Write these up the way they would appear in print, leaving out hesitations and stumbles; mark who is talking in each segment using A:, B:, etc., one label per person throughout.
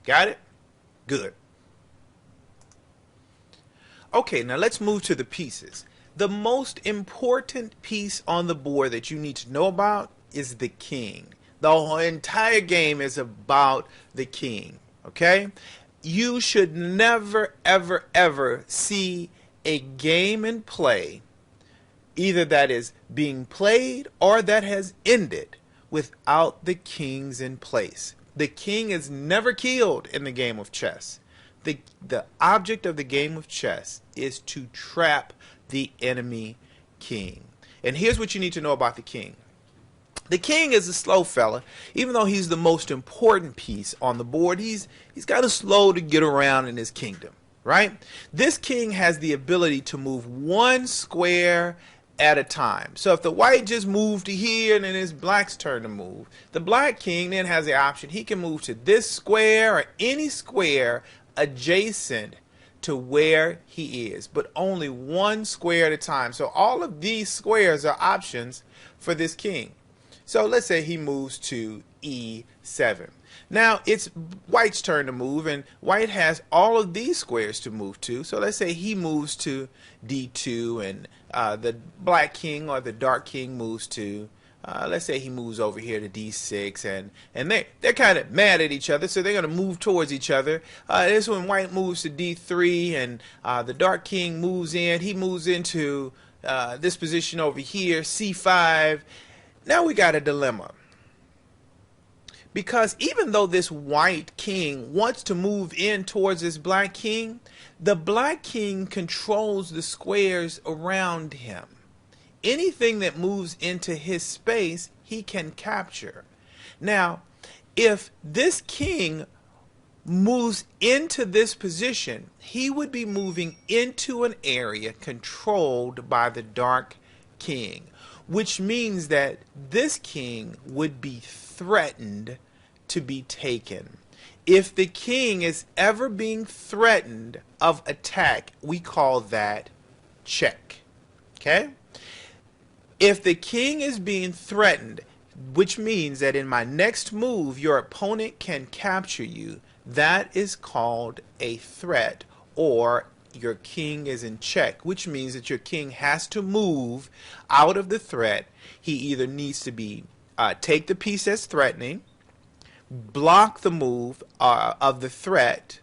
A: Got it? Good. Okay, now let's move to the pieces. The most important piece on the board that you need to know about is the king. The whole entire game is about the king, okay? You should never, ever, ever see a game in play, either that is being played or that has ended, without the kings in place. The king is never killed in the game of chess. The object of the game of chess is to trap the enemy king. And here's what you need to know about the king. The king is a slow fella. Even though he's the most important piece on the board, he's kind of slow to get around in his kingdom, right? This king has the ability to move one square at a time. So if the white just moved to here and then it's black's turn to move, the black king then has the option. He can move to this square or any square adjacent to where he is, but only one square at a time. So all of these squares are options for this king. So let's say he moves to E7. Now it's white's turn to move, and white has all of these squares to move to. So let's say he moves to D2, and the black king or the dark king moves to, let's say he moves over here to D6, and they're kind of mad at each other, so they're going to move towards each other. This when white moves to D3, and the dark king moves in. He moves into this position over here, C5. Now we got a dilemma. Because even though this white king wants to move in towards this black king, the black king controls the squares around him. Anything that moves into his space, he can capture. Now, if this king moves into this position, he would be moving into an area controlled by the dark king, which means that this king would be threatened to be taken. If the king is ever being threatened of attack, we call that check. Okay? If the king is being threatened, which means that in my next move your opponent can capture you, that is called a threat, or your king is in check, which means that your king has to move out of the threat. He either needs to be take the piece that's threatening, block the move of the threat,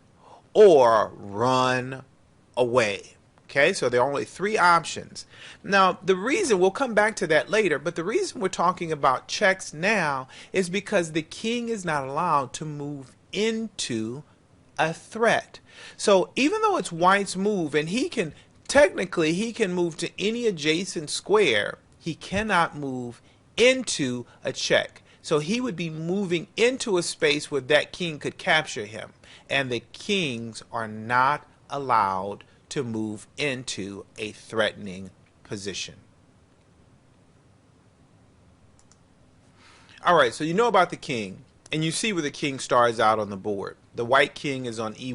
A: or run away. Okay, so there are only three options. Now, the reason, we'll come back to that later, but the reason we're talking about checks now is because the king is not allowed to move into a threat. So even though it's white's move, and he can move to any adjacent square, he cannot move into a check. So he would be moving into a space where that king could capture him, and the kings are not allowed to move into a threatening position. Alright, so you know about the king, and you see where the king starts out on the board. The white king is on E1.